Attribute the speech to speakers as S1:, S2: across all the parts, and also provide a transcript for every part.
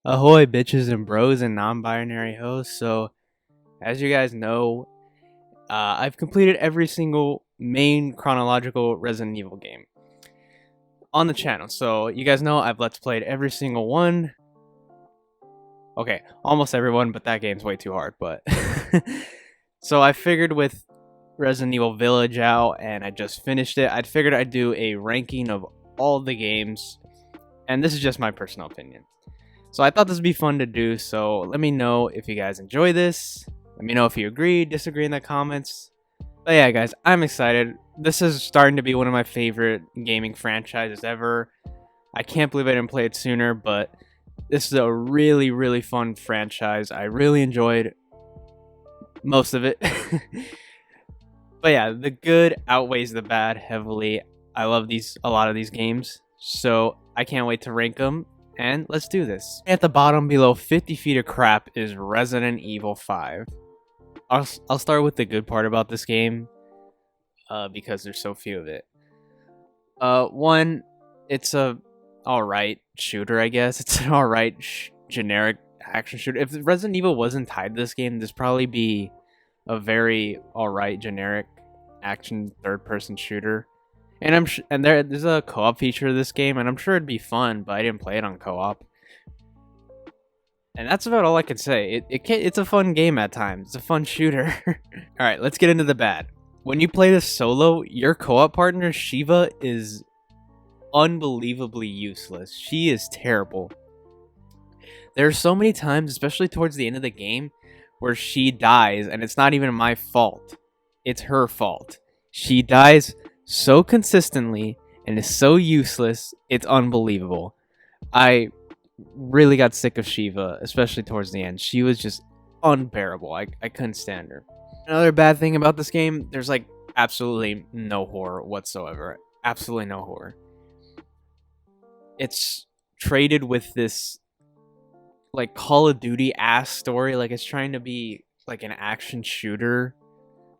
S1: Ahoy, bitches and bros and non-binary hosts. So, as you guys know, I've completed every single main chronological Resident Evil game on the channel. So, you guys know I've let's played every single one. Okay, almost everyone, but that game's way too hard. But so I figured with Resident Evil Village out, and I just finished it. I figured I'd do a ranking of all the games, and this is just my personal opinion. So I thought this would be fun to do, so let me know if you guys enjoy this. Let me know if you agree, disagree in the comments. But yeah, guys, I'm excited. This is starting to be one of my favorite gaming franchises ever. I can't believe I didn't play it sooner, but this is a really, really fun franchise. I really enjoyed most of it. But yeah, the good outweighs the bad heavily. I love a lot of these games, so I can't wait to rank them. And let's do this. At the bottom below 50 feet of crap is Resident Evil 5. I'll start with the good part about this game, because there's so few of it. One, it's a alright shooter, I guess. It's an alright generic action shooter. If Resident Evil wasn't tied to this game, this probably be a very alright generic action third-person shooter. And there's a co-op feature of this game, and I'm sure it'd be fun, but I didn't play it on co-op. And that's about all I can say. It's a fun game at times. It's a fun shooter. Alright, let's get into the bad. When you play this solo, your co-op partner, Shiva, is unbelievably useless. She is terrible. There are so many times, especially towards the end of the game, where she dies, and it's not even my fault. It's her fault. She dies so consistently and is so useless, it's unbelievable. I really got sick of Shiva, especially towards the end. She was just unbearable. I couldn't stand her. Another bad thing about this game, there's like absolutely no horror whatsoever. Absolutely no horror. It's traded with this like Call of Duty ass story, like it's trying to be like an action shooter.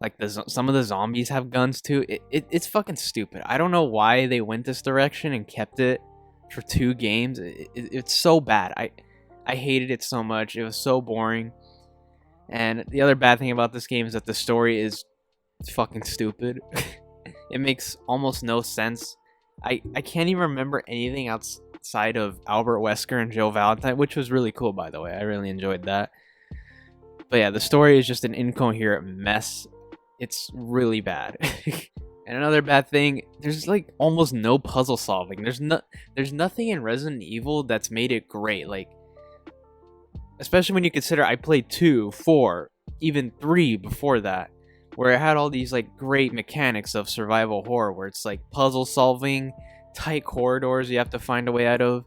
S1: Like some of the zombies have guns too. It's fucking stupid. I don't know why they went this direction and kept it for 2 games. It's so bad. I hated it so much. It was so boring. And the other bad thing about this game is that the story is fucking stupid. It makes almost no sense. I can't even remember anything outside of Albert Wesker and Jill Valentine, which was really cool, by the way. I really enjoyed that. But yeah, the story is just an incoherent mess. It's really bad. And another bad thing, there's like almost no puzzle solving. There's nothing in Resident Evil that's made it great. Like, especially when you consider I played 2, 4, even 3 before that, where it had all these like great mechanics of survival horror, where it's like puzzle solving, tight corridors you have to find a way out of,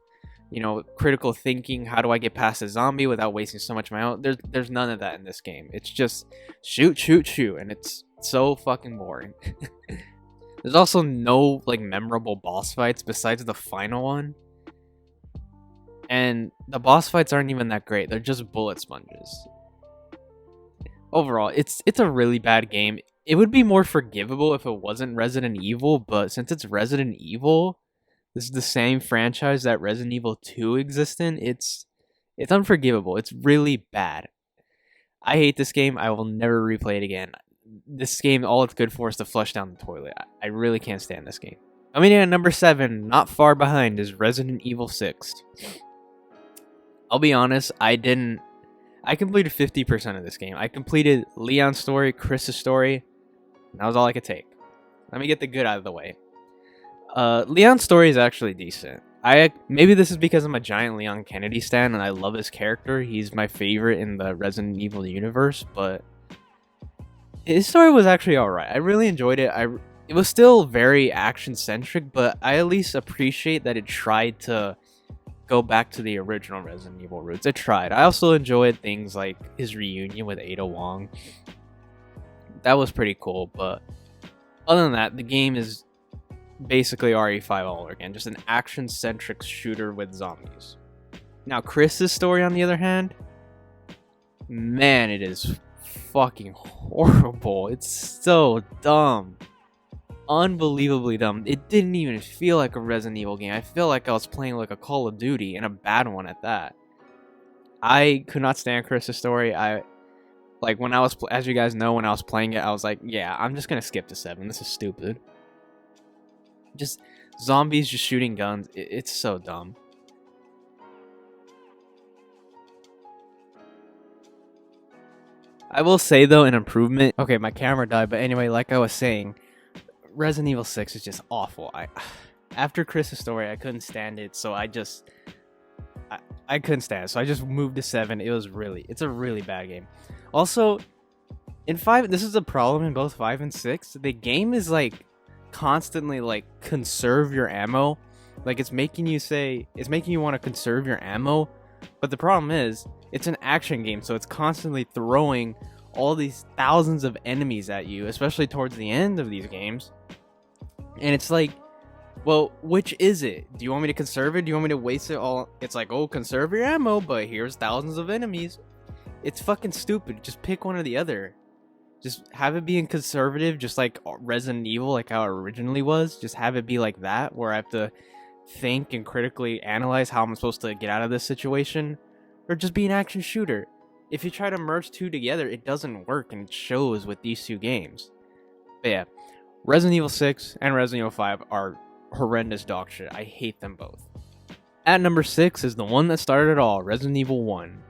S1: you know, critical thinking. How do I get past a zombie without wasting so much of my own? There's none of that in this game. It's just shoot, shoot, shoot, and it's so fucking boring. There's also no like memorable boss fights besides the final one, and the boss fights aren't even that great. They're just bullet sponges. Overall, it's a really bad game. It would be more forgivable if it wasn't Resident Evil, but since it's Resident Evil, this is the same franchise that Resident Evil 2 exists in. It's unforgivable. It's really bad. I hate this game. I will never replay it again. This game, all it's good for is to flush down the toilet. I really can't stand this game. Coming in at number 7, not far behind, is Resident Evil 6. I'll be honest, I completed 50% of this game. I completed Leon's story, Chris's story, and that was all I could take. Let me get the good out of the way. Leon's story is actually decent. Maybe this is because I'm a giant Leon Kennedy stan and I love his character. He's my favorite in the Resident Evil universe, but his story was actually alright. I really enjoyed it. It was still very action-centric, but I at least appreciate that it tried to go back to the original Resident Evil roots. It tried. I also enjoyed things like his reunion with Ada Wong. That was pretty cool, but other than that, the game is basically RE5 all over again. Just an action-centric shooter with zombies. Now, Chris's story, on the other hand, man, it is fucking horrible. It's so dumb. Unbelievably dumb. It didn't even feel like a Resident Evil game. I feel like I was playing like a Call of Duty, and a bad one at that. I could not stand Chris's story. I like when I was, as you guys know, when I was playing it, I was like, yeah, I'm just gonna skip to 7. This is stupid. Just zombies just shooting guns. It's so dumb. I will say though, an improvement. Okay, my camera died, but anyway, like I was saying, Resident Evil 6 is just awful. After Chris's story, I couldn't stand it, so I couldn't stand it. So I just moved to 7. It's a really bad game. Also, in 5, this is a problem in both 5 and 6. The game is like constantly like conserve your ammo. Like it's making you want to conserve your ammo, but the problem is it's an action game, so it's constantly throwing all these thousands of enemies at you, especially towards the end of these games. And it's like, well, which is it? Do you want me to conserve it? Do you want me to waste it all? It's like, oh, conserve your ammo, but here's thousands of enemies. It's fucking stupid. Just pick one or the other. Just have it be in conservative, just like Resident Evil, like how it originally was. Just have it be like that, where I have to think and critically analyze how I'm supposed to get out of this situation. Or just be an action shooter. If you try to merge two together, it doesn't work, and it shows with these two games. But yeah, Resident Evil 6 and Resident Evil 5 are horrendous dog shit. I hate them both. At number 6 is the one that started it all, Resident Evil 1.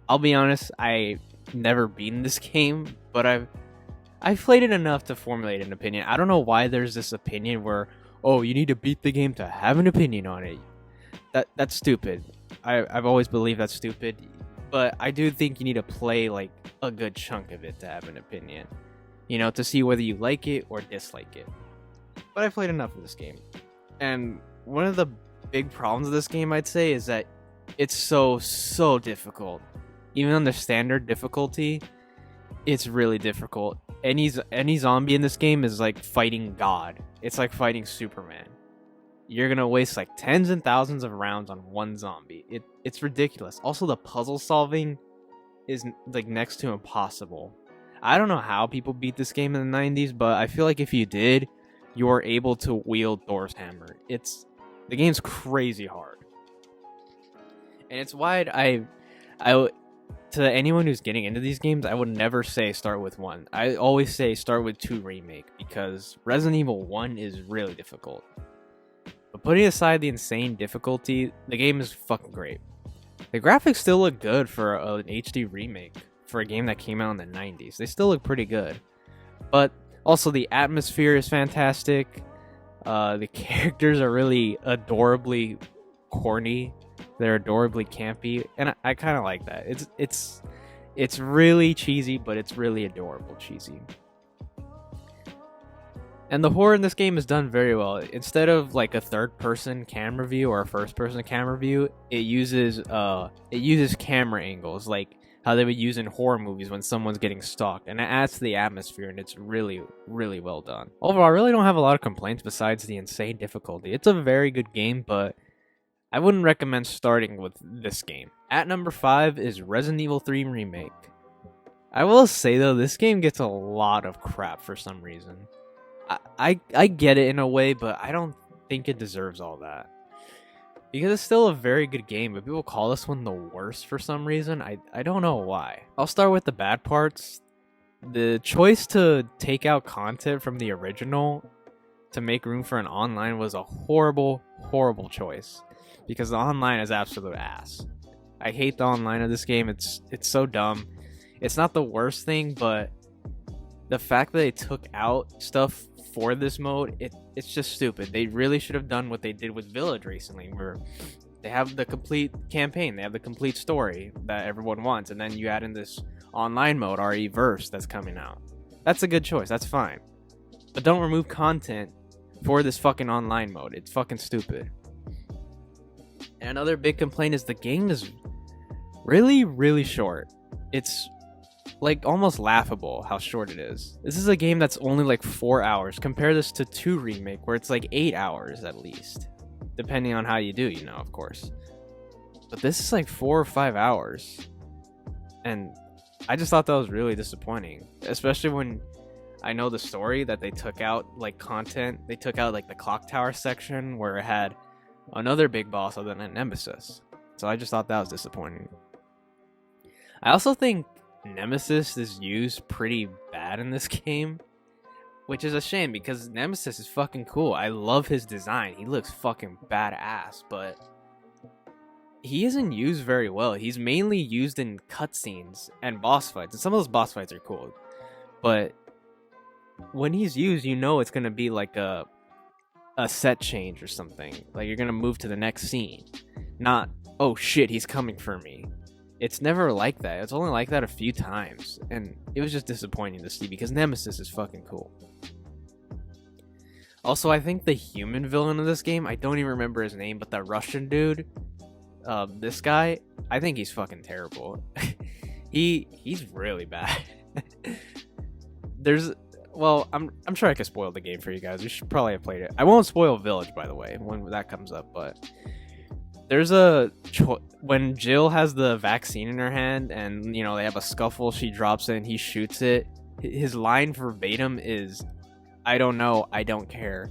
S1: I'll be honest, I never beaten this game, but I've played it enough to formulate an opinion. I don't know why there's this opinion where, oh, you need to beat the game to have an opinion on it. That's stupid. I've always believed that's stupid, but I do think you need to play like a good chunk of it to have an opinion, you know, to see whether you like it or dislike it. But I played enough of this game, and one of the big problems of this game, I'd say, is that it's so difficult. Even on the standard difficulty, it's really difficult. Any zombie in this game is like fighting God. It's like fighting Superman. You're gonna waste like tens and thousands of rounds on one zombie. It's ridiculous. Also, the puzzle solving is like next to impossible. I don't know how people beat this game in the 90s, but I feel like if you did, you are able to wield Thor's hammer. The game's crazy hard, and it's why to anyone who's getting into these games, I would never say start with 1. I always say start with 2 Remake, because Resident Evil 1 is really difficult. But putting aside the insane difficulty, the game is fucking great. The graphics still look good for an HD remake for a game that came out in the 90s. They still look pretty good. But also the atmosphere is fantastic. The characters are really adorably corny. They're adorably campy, and I kind of like that. It's really cheesy, but it's really adorable cheesy. And the horror in this game is done very well. Instead of like a third-person camera view or a first-person camera view, it uses camera angles, like how they would use in horror movies when someone's getting stalked, and it adds to the atmosphere, and it's really, really well done. Overall, I really don't have a lot of complaints besides the insane difficulty. It's a very good game, but I wouldn't recommend starting with this game. At number 5 is Resident Evil 3 Remake. I will say though, this game gets a lot of crap for some reason. I get it in a way, but I don't think it deserves all that. Because it's still a very good game, but people call this one the worst for some reason. I don't know why. I'll start with the bad parts. The choice to take out content from the original to make room for an online was a horrible, horrible choice. Because the online is absolute ass. I hate the online of this game. It's so dumb. It's not the worst thing, but the fact that they took out stuff for this mode, it's just stupid. They really should have done what they did with Village recently, where they have the complete campaign, they have the complete story that everyone wants, and then you add in this online mode, RE Verse, that's coming out. That's a good choice. That's fine. But don't remove content for this fucking online mode. It's fucking stupid. And another big complaint is the game is really, really short. It's like almost laughable how short it is. This is a game that's only like 4 hours. Compare this to 2 Remake, where it's like 8 hours at least. Depending on how you do, you know, of course. But this is like 4 or 5 hours. And I just thought that was really disappointing. Especially when I know the story that they took out, like content. They took out like the clock tower section where it had another big boss other than Nemesis. So I just thought that was disappointing. I also think Nemesis is used pretty bad in this game, which is a shame because Nemesis is fucking cool. I love his design. He looks fucking badass, but he isn't used very well. He's mainly used in cutscenes and boss fights, and some of those boss fights are cool. But when he's used, you know it's gonna be like a set change or something. Like you're gonna move to the next scene. Not, oh shit, he's coming for me. It's never like that. It's only like that a few times. And it was just disappointing to see because Nemesis is fucking cool. Also, I think the human villain of this game, I don't even remember his name, but that Russian dude, this guy, I think he's fucking terrible. He's really bad. Well, I'm sure I could spoil the game for you guys. You should probably have played it. I won't spoil Village, by the way, when that comes up, but there's when Jill has the vaccine in her hand and, you know, they have a scuffle, she drops it and he shoots it. His line verbatim is, I don't know, I don't care.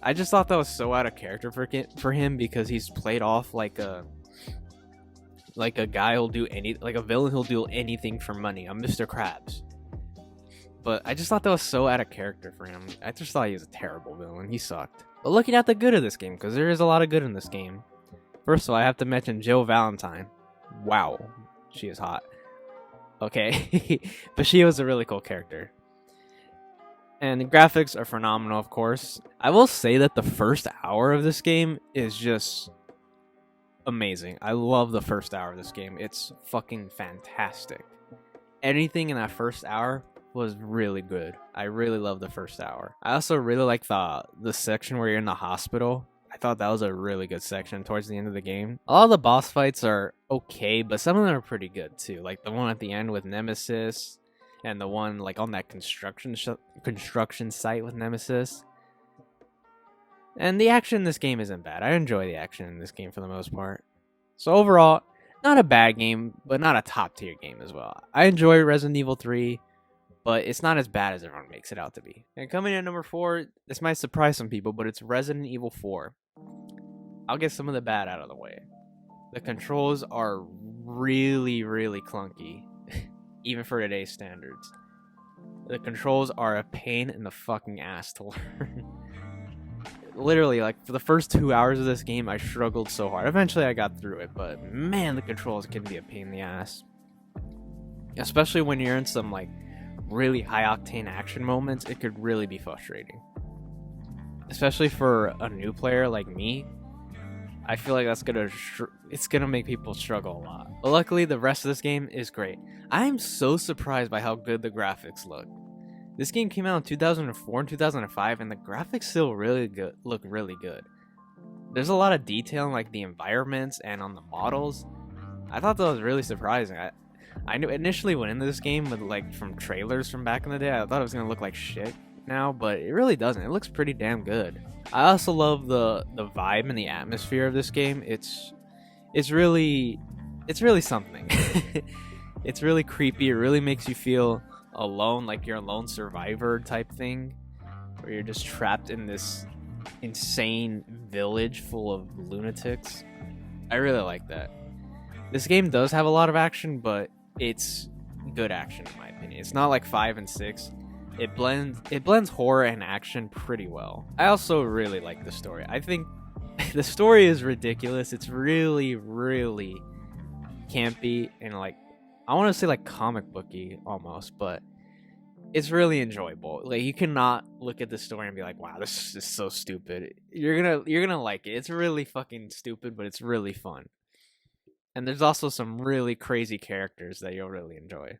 S1: I just thought that was so out of character for him because he's played off like a guy who'll do like a villain who'll do anything for money. I'm Mr. Krabs. But I just thought that was so out of character for him. I just thought he was a terrible villain. He sucked. But looking at the good of this game, because there is a lot of good in this game. First of all, I have to mention Jill Valentine. Wow, she is hot. Okay, but she was a really cool character. And the graphics are phenomenal, of course. I will say that the first hour of this game is just amazing. I love the first hour of this game. It's fucking fantastic. Anything in that first hour was really good. I really love the first hour. I also really like the section where you're in the hospital. I thought that was a really good section towards the end of the game. A lot of the boss fights are okay, but some of them are pretty good too. Like the one at the end with Nemesis, and the one like on that construction site with Nemesis. And the action in this game isn't bad. I enjoy the action in this game for the most part. So overall, not a bad game, but not a top tier game as well. I enjoy Resident Evil 3. But it's not as bad as everyone makes it out to be. And coming in at number 4, this might surprise some people, but it's Resident Evil 4. I'll get some of the bad out of the way. The controls are really, really clunky, even for today's standards. The controls are a pain in the fucking ass to learn. Literally, like, for the first 2 hours of this game, I struggled so hard. Eventually, I got through it, but man, the controls can be a pain in the ass. Especially when you're in some, like, really high octane action moments, it could really be frustrating. Especially for a new player like me, I feel like that's gonna make people struggle a lot. But luckily, the rest of this game is great. I am so surprised by how good the graphics look. This game came out in 2004 and 2005, and the graphics still look really good. There's a lot of detail in like the environments and on the models. I thought that was really surprising. I knew initially went into this game with like from trailers from back in the day, I thought it was gonna look like shit now, but it really doesn't. It looks pretty damn good. I also love the vibe and the atmosphere of this game. It's really something. It's really creepy. It really makes you feel alone, like you're a lone survivor type thing, where you're just trapped in this insane village full of lunatics. I really like that. This game does have a lot of action, but it's good action in my opinion. It's not like 5 and 6. It blends horror and action pretty well. I also really like the story. I think the story is ridiculous. It's really, really campy and like, I want to say like comic booky almost, but it's really enjoyable. Like you cannot look at the story and be like, wow, this is so stupid. You're gonna like it. It's really fucking stupid, but it's really fun. And there's also some really crazy characters that you'll really enjoy.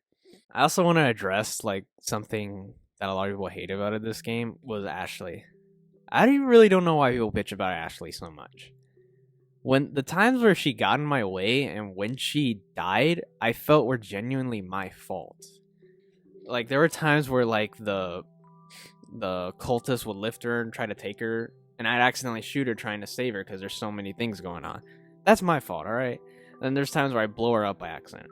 S1: I also want to address like something that a lot of people hate about this game was Ashley. I really don't know why people bitch about Ashley so much. When the times where she got in my way and when she died, I felt were genuinely my fault. Like there were times where like the cultist would lift her and try to take her, and I'd accidentally shoot her trying to save her because there's so many things going on. That's my fault, alright? Then there's times where I blow her up by accident.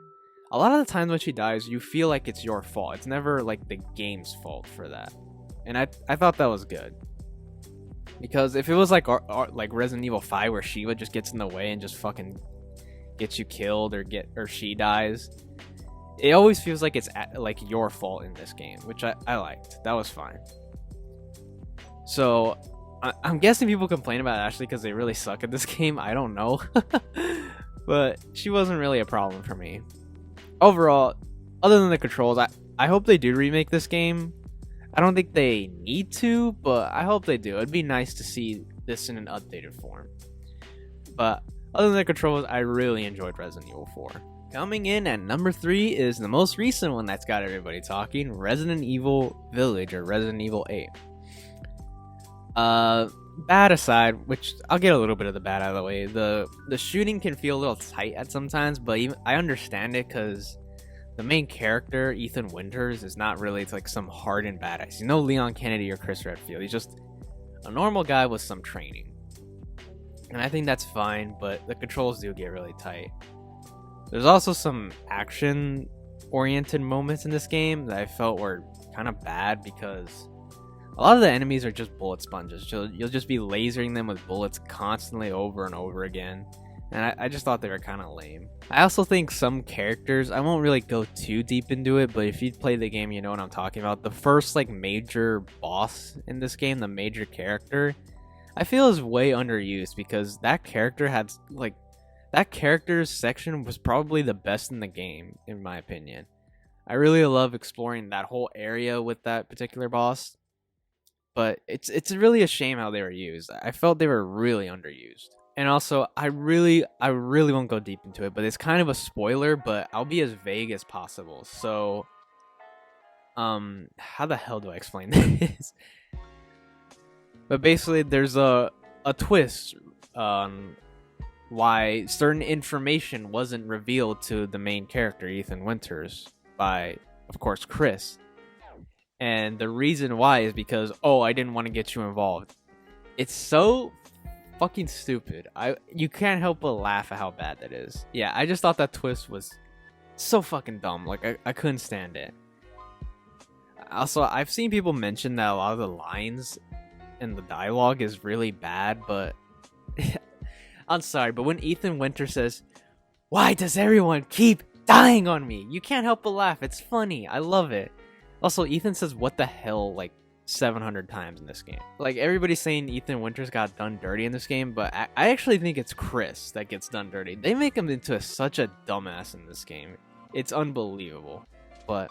S1: A lot of the times when she dies, you feel like it's your fault. It's never like the game's fault for that. And I thought that was good. Because if it was like like Resident Evil 5 where Shiva just gets in the way and just fucking gets you killed or she dies, It always feels like it's like your fault in this game, which I liked. That was fine. So I'm guessing people complain about Ashley because they really suck at this game. I don't know. But she wasn't really a problem for me. Overall, other than the controls, I hope they do remake this game. I don't think they need to, but I hope they do. It'd be nice to see this in an updated form. But other than the controls, I really enjoyed Resident Evil 4. Coming in at number 3 is the most recent one that's got everybody talking, Resident Evil Village, or Resident Evil 8. Bad aside, which I'll get a little bit of the bad out of the way, the shooting can feel a little tight at sometimes, but even I understand it because the main character, Ethan Winters, is not really like some hardened badass. He's no Leon Kennedy or Chris Redfield. He's just a normal guy with some training. And I think that's fine, but the controls do get really tight. There's also some action-oriented moments in this game that I felt were kind of bad because a lot of the enemies are just bullet sponges. You'll just be lasering them with bullets constantly over and over again. And I just thought they were kind of lame. I also think some characters, I won't really go too deep into it, but if you play the game, you know what I'm talking about. The first like major boss in this game, the major character, I feel is way underused because that character had like, that character's section was probably the best in the game, in my opinion. I really love exploring that whole area with that particular boss. But it's really a shame how they were used. I felt they were really underused. And also, I really won't go deep into it, but it's kind of a spoiler, but I'll be as vague as possible. So, how the hell do I explain this? But basically, there's a twist on why certain information wasn't revealed to the main character, Ethan Winters, by, of course, Chris. And the reason why is because, oh, I didn't want to get you involved. It's so fucking stupid. You can't help but laugh at how bad that is. Yeah, I just thought that twist was so fucking dumb. Like, I couldn't stand it. Also, I've seen people mention that a lot of the lines and the dialogue is really bad, but I'm sorry, but when Ethan Winter says, "Why does everyone keep dying on me?" You can't help but laugh. It's funny. I love it. Also, Ethan says "what the hell" like 700 times in this game. Like, everybody's saying Ethan Winters got done dirty in this game, but I actually think it's Chris that gets done dirty. They make him into such a dumbass in this game. It's unbelievable. But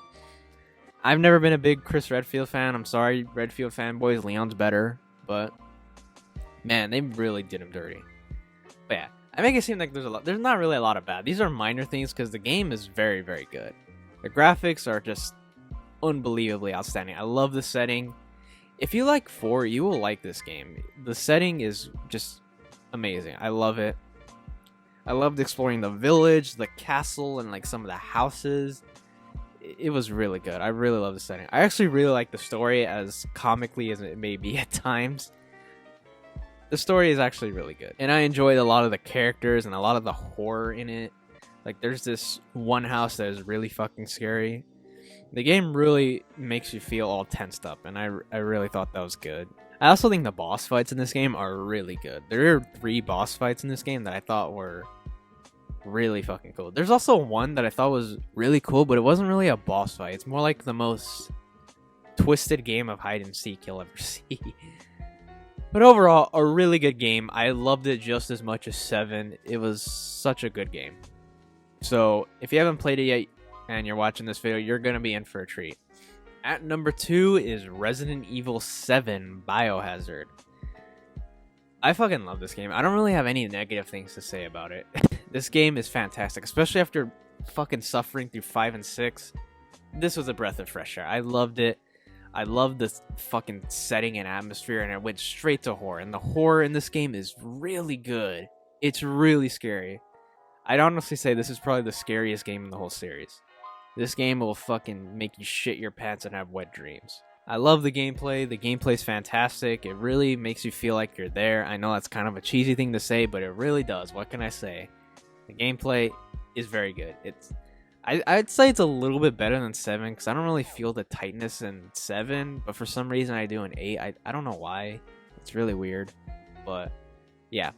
S1: I've never been a big Chris Redfield fan. I'm sorry, Redfield fanboys. Leon's better. But, man, they really did him dirty. But yeah, I make it seem like there's not really a lot of bad. These are minor things because the game is very, very good. The graphics are just unbelievably outstanding. I love the setting. If you like 4, you will like this game. The setting is just amazing. I love it. I loved exploring the village, the castle, and like some of the houses. It was really good. I really love the setting. I actually really like the story, as comically as it may be at times. The story is actually really good. And I enjoyed a lot of the characters and a lot of the horror in it. Like, there's this one house that is really fucking scary. The game really makes you feel all tensed up, and I really thought that was good. I also think the boss fights in this game are really good. There are 3 boss fights in this game that I thought were really fucking cool. There's also one that I thought was really cool, but it wasn't really a boss fight. It's more like the most twisted game of hide and seek you'll ever see. But overall, a really good game. I loved it just as much as 7. It was such a good game. So if you haven't played it yet, and you're watching this video, you're going to be in for a treat. At number 2 is Resident Evil 7 Biohazard. I fucking love this game. I don't really have any negative things to say about it. This game is fantastic, especially after fucking suffering through 5 and 6. This was a breath of fresh air. I loved it. I loved the fucking setting and atmosphere, and it went straight to horror. And the horror in this game is really good. It's really scary. I'd honestly say this is probably the scariest game in the whole series. This game will fucking make you shit your pants and have wet dreams. I love the gameplay. The gameplay's fantastic. It really makes you feel like you're there. I know that's kind of a cheesy thing to say, but it really does. What can I say? The gameplay is very good. I'd say it's a little bit better than 7 because I don't really feel the tightness in 7, but for some reason I do in 8. I don't know why. It's really weird. But yeah,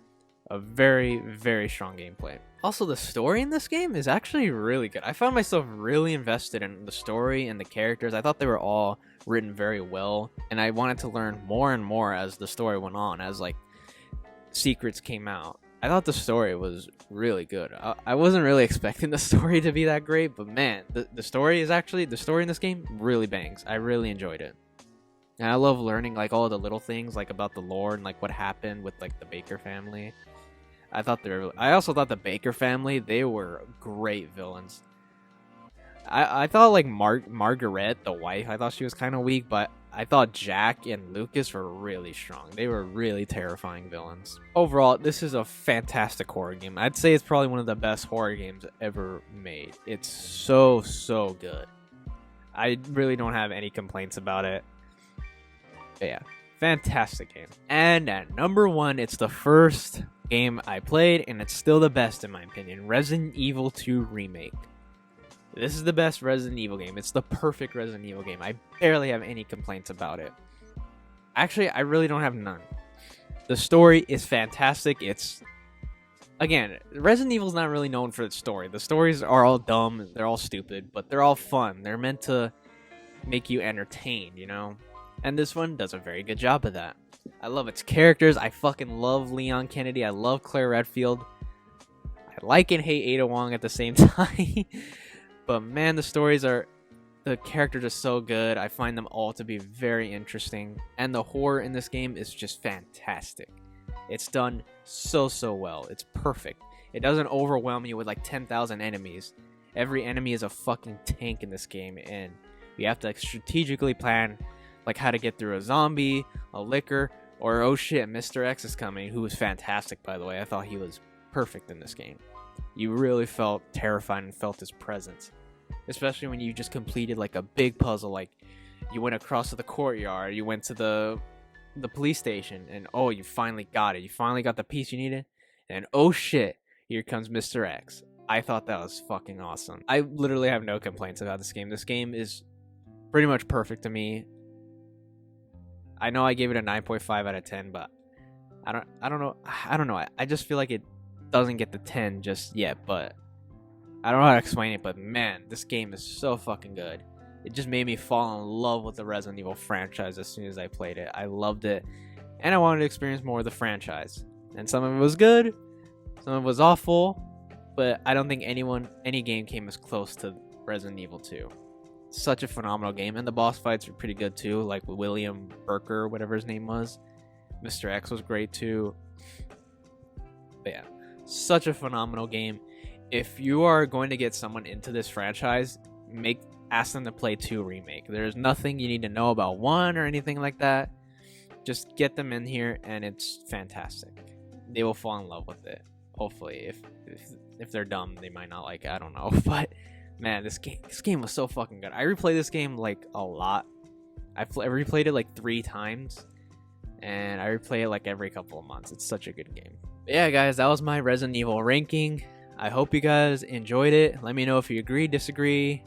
S1: a very, very strong gameplay. Also, the story in this game is actually really good. I found myself really invested in the story and the characters. I thought they were all written very well, and I wanted to learn more and more as the story went on, as like secrets came out. I thought the story was really good. I wasn't really expecting the story to be that great, but man, the story in this game really bangs. I really enjoyed it. And I love learning like all the little things like about the lore and like what happened with like the Baker family. I also thought the Baker family, they were great villains. I thought like Margaret, the wife, I thought she was kind of weak, but I thought Jack and Lucas were really strong. They were really terrifying villains. Overall, this is a fantastic horror game. I'd say it's probably one of the best horror games ever made. It's so good. I really don't have any complaints about it. But yeah, fantastic game. And at number 1, it's the first game I played, and it's still the best in my opinion. Resident Evil 2 Remake. This is the best Resident Evil game. It's the perfect Resident Evil game. I barely have any complaints about it. Actually, I really don't have none. The story is fantastic. It's, again, Resident Evil's not really known for its story. The stories are all dumb, they're all stupid, but they're all fun. They're meant to make you entertained, you know? And this one does a very good job of that. I love its characters. I fucking love Leon Kennedy. I love Claire Redfield. I like and hate Ada Wong at the same time. But man, the characters are so good. I find them all to be very interesting. And the horror in this game is just fantastic. It's done so well. It's perfect. It doesn't overwhelm you with like 10,000 enemies. Every enemy is a fucking tank in this game. And you have to like strategically plan like how to get through a zombie, a licker, or oh shit, Mr. X is coming, who was fantastic by the way. I thought he was perfect in this game. You really felt terrified and felt his presence. Especially when you just completed like a big puzzle, like you went across to the courtyard, you went to the police station, and oh, you finally got it. You finally got the piece you needed, and oh shit, here comes Mr. X. I thought that was fucking awesome. I literally have no complaints about this game. This game is pretty much perfect to me. I know I gave it a 9.5 out of 10, but I don't know. I just feel like it doesn't get the 10 just yet, but I don't know how to explain it, but man, this game is so fucking good. It just made me fall in love with the Resident Evil franchise as soon as I played it. I loved it, and I wanted to experience more of the franchise. And some of it was good, some of it was awful, but I don't think any game came as close to Resident Evil 2. Such a phenomenal game, and the boss fights were pretty good too, like William Burker, whatever his name was. Mr. X was great too. But yeah, such a phenomenal game. If you are going to get someone into this franchise, ask them to play 2 Remake. There's nothing you need to know about 1 or anything like that. Just get them in here, and it's fantastic. They will fall in love with it. Hopefully, if they're dumb, they might not like it. I don't know, but man, this game was so fucking good. I replay this game like a lot. I replayed it like 3 times, and I replay it like every couple of months. It's such a good game. But yeah, guys, that was my Resident Evil ranking. I hope you guys enjoyed it. Let me know if you agree, disagree.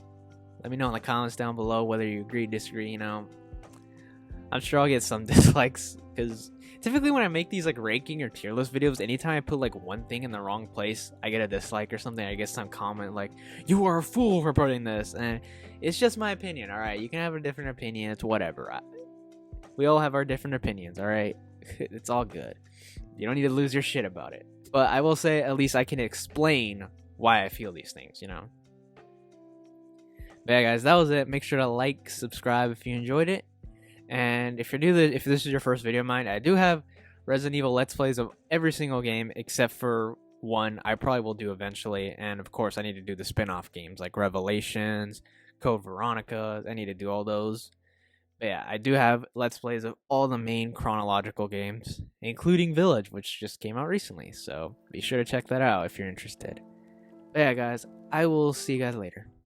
S1: Let me know in the comments down below whether you agree, disagree, you know. I'm sure I'll get some dislikes, because typically when I make these like ranking or tier list videos, anytime I put like one thing in the wrong place, I get a dislike or something. I get some comment like, you are a fool for putting this. And it's just my opinion, alright? You can have a different opinion, it's whatever. We all have our different opinions, alright? It's all good. You don't need to lose your shit about it. But I will say, at least I can explain why I feel these things, you know? But yeah, guys, that was it. Make sure to like, subscribe if you enjoyed it. And if this is your first video of mine, I do have Resident Evil Let's Plays of every single game except for one I probably will do eventually. And of course, I need to do the spin-off games like Revelations, Code Veronica. I need to do all those. But yeah, I do have Let's Plays of all the main chronological games, including Village, which just came out recently. So be sure to check that out if you're interested. But yeah, guys, I will see you guys later.